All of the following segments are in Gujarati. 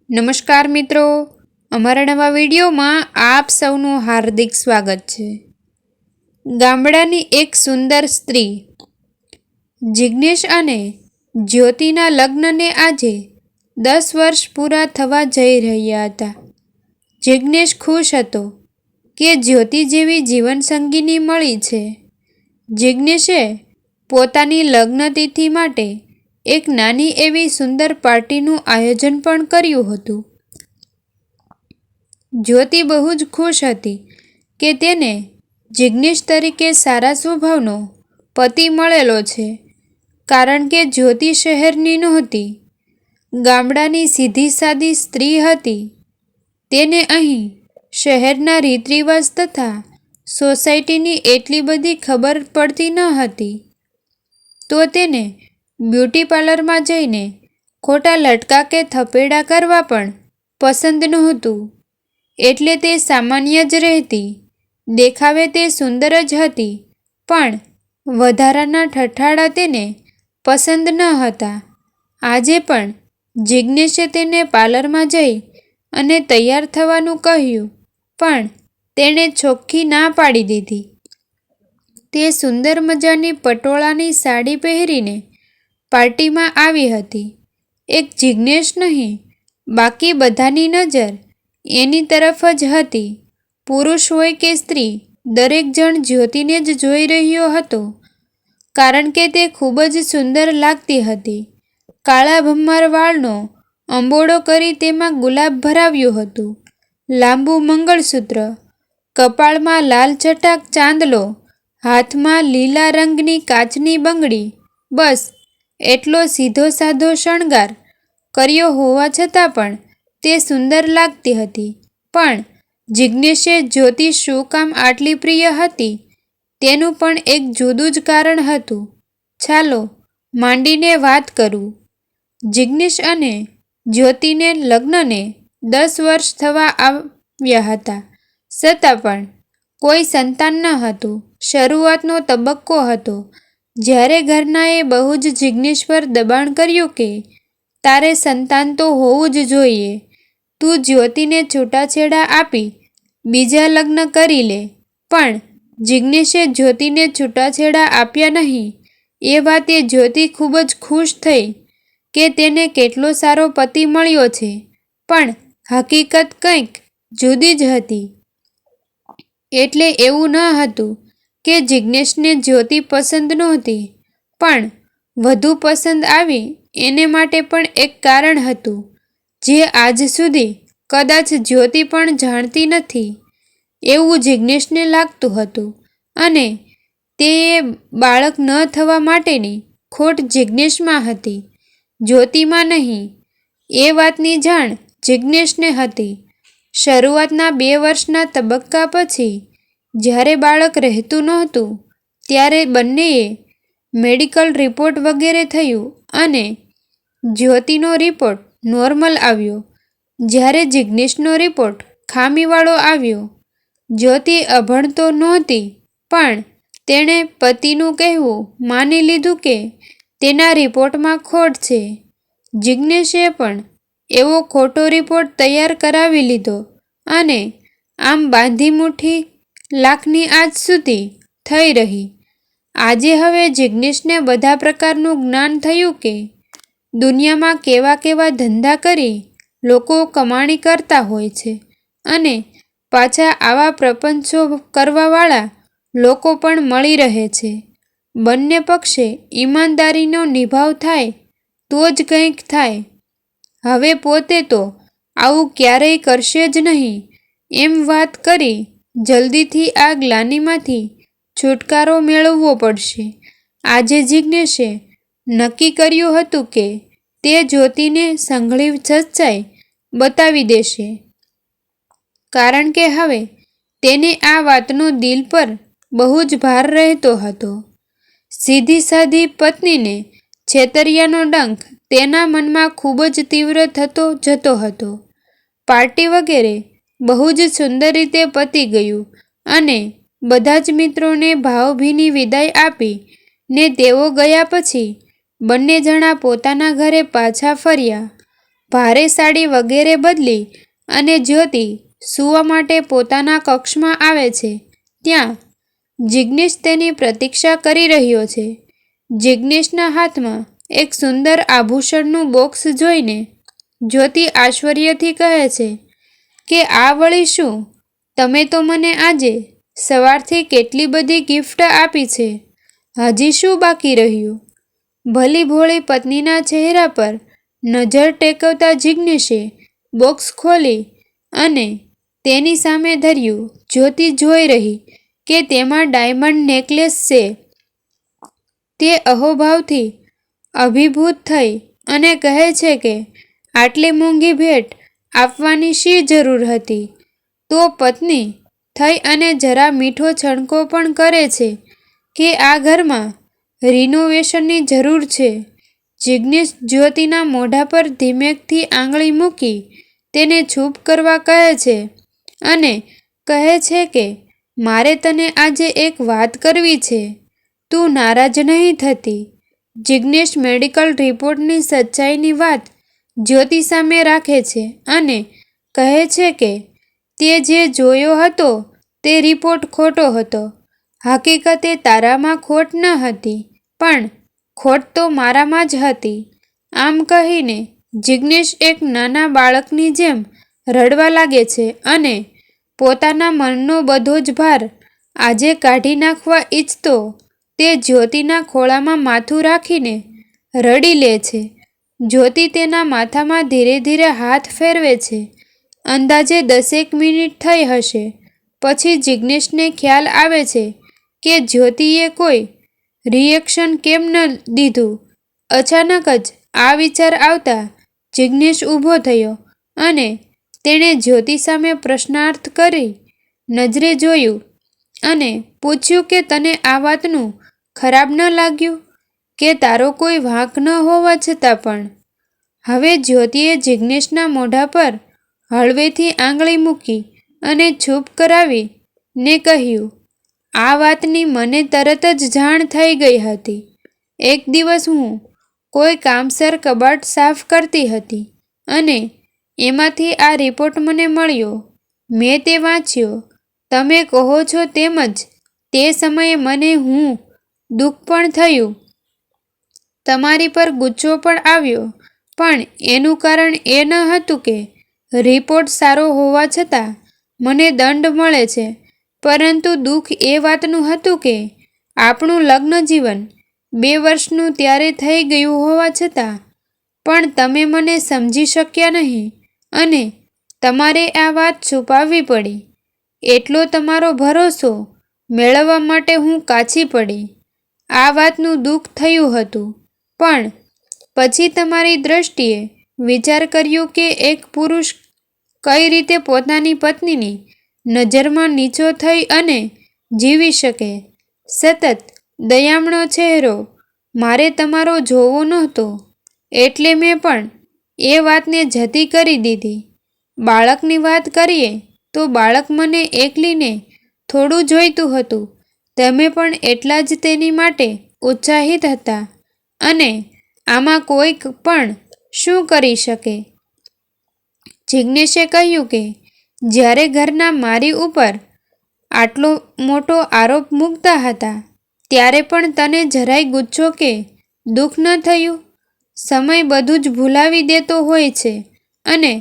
નમસ્કાર મિત્રો, અમારા નવા વિડીયોમાં આપ સૌનું હાર્દિક સ્વાગત છે। ગામડાની એક સુંદર સ્ત્રી। જિગ્નેશ અને જ્યોતિના લગ્નને આજે 10 વર્ષ પૂરા થવા જઈ રહ્યા હતા। જિગ્નેશ ખુશ હતો કે જ્યોતિ જેવી જીવનસંગીની મળી છે। જિગ્નેશે પોતાની લગ્નતિથિ માટે એક નાની એવી સુંદર પાર્ટીનું આયોજન પણ કર્યું હતું। જ્યોતિ બહુ જ ખુશ હતી કે તેને જિગ્નેશ તરીકે સારા સ્વભાવનો પતિ મળેલો છે, કારણ કે જ્યોતિ શહેરની નહોતી, ગામડાની સીધી સાદી સ્ત્રી હતી। તેને અહીં શહેરના રીતરિવાજ તથા સોસાયટીની એટલી બધી ખબર પડતી ન હતી, તો તેને બ્યુટી પાર્લરમાં જઈને ખોટા લટકા કે થપેડા કરવા પણ પસંદ નહોતું। એટલે તે સામાન્ય જ રહેતી। દેખાવે તે સુંદર જ હતી, પણ વધારાના ઠઠાડા તેને પસંદ ન હતા। આજે પણ જિગ્નેશે તેને પાર્લરમાં જઈ અને તૈયાર થવાનું કહ્યું, પણ તેણે ચોખ્ખી ના પાડી દીધી। તે સુંદર મજાની પટોળાની સાડી પહેરીને પાર્ટીમાં આવી હતી। એક જિગ્નેશ નહીં, બાકી બધાની નજર એની તરફ જ હતી। પુરુષ હોય કે સ્ત્રી, દરેક જણ જ્યોતિને જ જોઈ રહ્યો હતો, કારણ કે તે ખૂબ જ સુંદર લાગતી હતી। કાળા ભમ્મર વાળનો અંબોડો કરી તેમાં ગુલાબ ભરાવ્યું હતું, લાંબુ મંગળસૂત્ર, કપાળમાં લાલ ચટાક ચાંદલો, હાથમાં લીલા રંગની કાચની બંગડી, બસ એટલો સીધો સાધો શણગાર કર્યો હોવા છતાં પણ તે સુંદર લાગતી હતી। પણ જિગ્નેશે જ્યોતિ શું કામ આટલી પ્રિય હતી તેનું પણ એક જુદું જ કારણ હતું। ચાલો માંડીને વાત કરું। જિગ્નેશ અને જ્યોતિને લગ્નને 10 વર્ષ થવા આવ્યા હતા, છતાં પણ કોઈ સંતાન ન હતું। શરૂઆતનો તબક્કો હતો જ્યારે ઘરનાએ બહુ જ જિગ્નેશ પર દબાણ કર્યું કે તારે સંતાન તો હોવું જ જોઈએ, તું જ્યોતિને છૂટાછેડા આપી બીજા લગ્ન કરી લે। પણ જિગ્નેશે જ્યોતિને છૂટાછેડા આપ્યા નહીં। એ વાતે જ્યોતિ ખૂબ જ ખુશ થઈ કે તેને કેટલો સારો પતિ મળ્યો છે, પણ હકીકત કંઈક જુદી જ હતી। એટલે એવું ન હતું કે જિગ્નેશને જ્યોતિ પસંદ નહોતી, પણ વધુ પસંદ આવી એને માટે પણ એક કારણ હતું, જે આજ સુધી કદાચ જ્યોતિ પણ જાણતી નથી, એવું જિગ્નેશને લાગતું હતું। અને તે બાળક ન થવા માટેની ખોટ જિગ્નેશમાં હતી, જ્યોતિમાં નહીં। એ વાતની જાણ જિગ્નેશને હતી। શરૂઆતના 2 વર્ષના તબક્કા પછી જ્યારે બાળક રહેતું નહોતું, ત્યારે બંનેએ મેડિકલ રિપોર્ટ વગેરે થયું અને જ્યોતિનો રિપોર્ટ નોર્મલ આવ્યો, જ્યારે જિગ્નેશનો રિપોર્ટ ખામીવાળો આવ્યો। જ્યોતિ અભણ તો નહોતી, પણ તેણે પતિનું કહેવું માની લીધું કે તેના રિપોર્ટમાં ખોટ છે। જિગ્નેશે પણ એવો ખોટો રિપોર્ટ તૈયાર કરાવી લીધો અને આમ બાંધી મુઠ્ઠી લાખની આજ સુધી થઈ રહી। આજે હવે જિગ્નેશને બધા પ્રકારનું જ્ઞાન થયું કે દુનિયામાં કેવા કેવા ધંધા કરી લોકો કમાણી કરતા હોય છે, અને પાછા આવા પ્રપંચો કરવાવાળા લોકો પણ મળી રહે છે। બંને પક્ષે ઈમાનદારીનો નિભાવ થાય તો જ કંઈક થાય। હવે પોતે તો આવું ક્યારેય કરશે જ નહીં, એમ વાત કરી જલ્દીથી આ ગ્લાનિમાંથી છુટકારો મેળવવો પડશે। આજે જિગ્નેશે નક્કી કર્યું હતું કે તે જ્યોતિને સંઘળી સચ્ચાઈ બતાવી દેશે, કારણ કે હવે તેને આ વાતનો દિલ પર બહુ જ ભાર રહેતો હતો। સીધી સાદી પત્નીને છેતરિયાનો ડંખ તેના મનમાં ખૂબ જ તીવ્ર થતો જતો હતો। પાર્ટી વગેરે બહુ જ સુંદર રીતે પતી ગયું અને બધા જ મિત્રોને ભાવભીની વિદાય આપી ને તેઓ ગયા પછી બંને જણા પોતાના ઘરે પાછા ફર્યા। ભારે સાડી વગેરે બદલી અને જ્યોતિ સૂવા માટે પોતાના કક્ષમાં આવે છે ત્યાં જિગ્નેશ તેની પ્રતીક્ષા કરી રહ્યો છે. જિગ્નેશના હાથમાં એક સુંદર આભૂષણનું બોક્સ જોઈને જ્યોતિ આશ્ચર્યથી કહે છે કે આ વળી શું? તમે તો મને આજે સવારથી કેટલી બધી ગિફ્ટ આપી છે, હજી શું બાકી રહ્યું? ભલી ભોળી પત્નીના ચહેરા પર નજર ટેકવતા જિગ્નેશે બોક્સ ખોલી અને તેની સામે ધર્યું. જ્યોતિ જોઈ રહી કે તેમાં ડાયમંડ નેકલેસ છે. તે અહોભાવથી અભિભૂત થઈ અને કહે છે કે આટલી મોંઘી ભેટ આપવાની શી જરૂર હતી? તો પત્ની થઈ અને જરા મીઠો છણકો પણ કરે છે કે આ ઘરમાં રિનોવેશનની જરૂર છે. જિગ્નેશ જ્યોતિના મોઢા પર ધીમેકથી આંગળી મૂકી તેને ચૂપ કરવા કહે છે અને કહે છે કે મારે તને આજે એક વાત કરવી છે. તું નારાજ નહીં થતી? જિગ્નેશ મેડિકલ રિપોર્ટની સચ્ચાઈની વાત જ્યોતિ સામે રાખે છે અને કહે છે કે તે જે જોયો હતો તે રિપોર્ટ ખોટો હતો. હકીકતે તારામાં ખોટ ન હતી, પણ ખોટ તો મારામાં જ હતી. આમ કહીને જિગ્નેશ એક નાના બાળકની જેમ રડવા લાગે છે અને પોતાના મનનો બધો જ ભાર આજે કાઢી નાખવા ઈચ્છતો તે જ્યોતિના ખોળામાં માથું રાખીને રડી લે છે. જ્યોતિ તેના માથામાં ધીરે ધીરે હાથ ફેરવે છે. અંદાજે 10 મિનિટ થઈ હશે. પછી જિગ્નેશને ખ્યાલ આવે છે કે જ્યોતિએ કોઈ રિએક્શન કેમ ન દીધું. અચાનક જ આ વિચાર આવતા જિગ્નેશ ઊભો થયો અને તેણે જ્યોતિ સામે પ્રશ્નાર્થ કરી નજરે જોયું અને પૂછ્યું કે તને આ વાતનું ખરાબ ન લાગ્યું કે તારો કોઈ વાંક ન હોવા છતાં પણ? હવે જ્યોતિએ જિગ્નેશના મોઢા પર હળવેથી આંગળી મૂકી અને ચૂપ કરાવી ને કહ્યું, આ વાતની મને તરત જ જાણ થઈ ગઈ હતી. એક દિવસ હું કોઈ કામસર કબાટ સાફ કરતી હતી અને એમાંથી આ રિપોર્ટ મને મળ્યો. મેં તે વાંચ્યો. તમે કહો છો તેમ જ તે સમયે મને દુઃખ પણ થયું, તમારી પર ગુસ્સો પણ આવ્યો, પણ એનું કારણ એ ન હતું કે રિપોર્ટ સારો હોવા છતાં મને દંડ મળે છે, પરંતુ દુઃખ એ વાતનું હતું કે આપણું લગ્ન જીવન 2 વર્ષનું ત્યારે થઈ ગયું હોવા છતાં પણ તમે મને સમજી શક્યા નહીં અને તમારે આ વાત છુપાવવી પડી. એટલો તમારો ભરોસો મેળવવા માટે હું કાચી પડી. આ વાતનું દુઃખ થયું હતું, પણ પછી તમારી દ્રષ્ટિએ વિચાર કર્યો કે એક પુરુષ કઈ રીતે પોતાની પત્નીની નજરમાં નીચો થઈ અને જીવી શકે. સતત દયામણો ચહેરો મારે તમારો જોવો નહોતો, એટલે મેં પણ એ વાતને જતી કરી દીધી. બાળકની વાત કરીએ તો બાળક મને એકલીને થોડું જોઈતું હતું. તમે પણ એટલા જ તેની માટે ઉત્સાહિત હતા અને આમાં કોઈ પણ શું કરી શકે? જિગ્નેશે કહ્યું કે જ્યારે ઘરના મારી ઉપર આટલો મોટો આરોપ મૂકતા હતા ત્યારે પણ તને જરાય ગુસ્સો કે દુઃખ ન થયું? સમય બધું જ ભૂલાવી દેતો હોય છે અને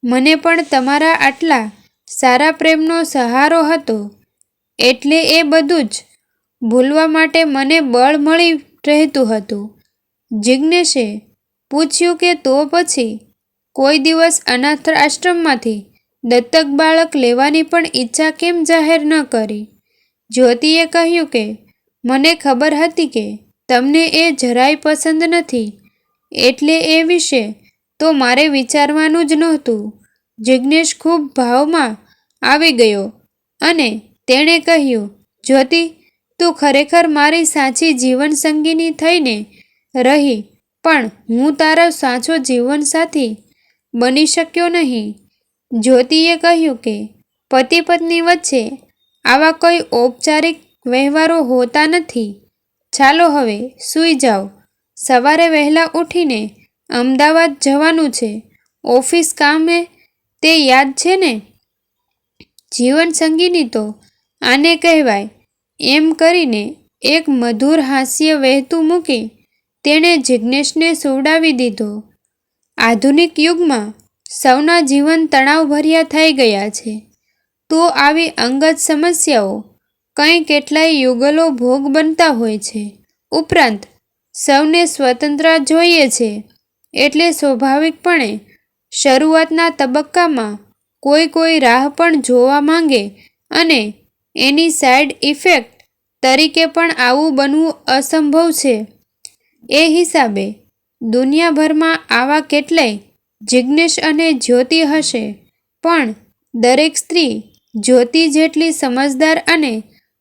મને પણ તમારા આટલા સારા પ્રેમનો સહારો હતો, એટલે એ બધું જ ભૂલવા માટે મને બળ મળી રહેતું હતું. જિગ્નેશે પૂછ્યું કે તો પછી કોઈ દિવસ અનાથ આશ્રમમાંથી દત્તક બાળક લેવાની પણ ઈચ્છા કેમ જાહેર ન કરી? જ્યોતિએ કહ્યું કે મને ખબર હતી કે તમને એ જરાય પસંદ નથી, એટલે એ વિશે તો મારે વિચારવાનું જ નહોતું. જિગ્નેશ ખૂબ ભાવમાં આવી ગયો અને તેણે કહ્યું, જ્યોતિ, તું ખરેખર મારી સાચી જીવનસંગીની થઈને રહી, પણ હું તારો સાચો જીવનસાથી બની શક્યો નહીં. જ્યોતિએ કહ્યું કે પતિ પત્ની વચ્ચે આવા કોઈ ઔપચારિક વ્યવહારો હોતા નથી. ચાલો હવે સૂઈ જાઓ. સવારે વહેલા ઉઠીને અમદાવાદ જવાનું છે. ઓફિસ કામે તે યાદ છે ને? જીવન સંગીની તો આને કહેવાય. એમ કરીને એક મધુર હાસ્ય વહેતું મૂકી તેણે જિજ્ઞેશને સુવડાવી દીધો. આધુનિક યુગમાં સૌના જીવન તણાવભર્યા થઈ ગયા છે, તો આવી અંગત સમસ્યાઓ કંઈ કેટલાય યુગલો ભોગ બનતા હોય છે. ઉપરાંત સૌને સ્વતંત્ર જોઈએ છે, એટલે સ્વાભાવિકપણે શરૂઆતના તબક્કામાં કોઈ રાહ પણ જોવા માંગે અને એની સાઇડ ઇફેક્ટ તરીકે પણ આવું બનવું અસંભવ છે. એ હિસાબે દુનિયાભરમાં આવા કેટલાય જિજ્ઞેશ અને જ્યોતિ હશે, પણ દરેક સ્ત્રી જ્યોતિ જેટલી સમજદાર અને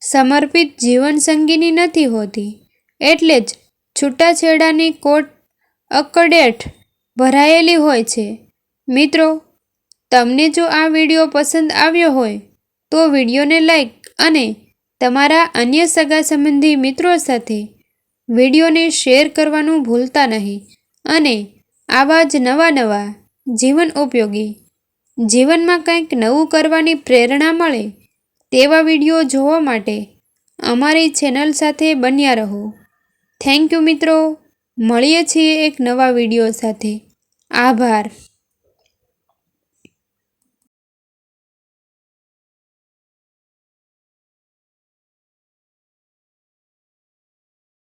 સમર્પિત જીવનસંગીની નથી હોતી. એટલે જ છૂટાછેડાની કોટ અકડેઠ ભરાયેલી હોય છે. મિત્રો, તમને જો આ વિડીયો પસંદ આવ્યો હોય તો વિડીયોને લાઈક અને તમારા અન્ય સગા સંબંધી મિત્રો સાથે વિડીયોને શેર કરવાનું ભૂલતા નહીં. અને આવા જ નવા જીવન ઉપયોગી, જીવનમાં કંઈક નવું કરવાની પ્રેરણા મળે તેવા વિડીયો જોવા માટે અમારી ચેનલ સાથે બન્યા રહો. થેન્ક યુ મિત્રો. મળીએ છીએ એક નવા વિડીયો સાથે. આભાર.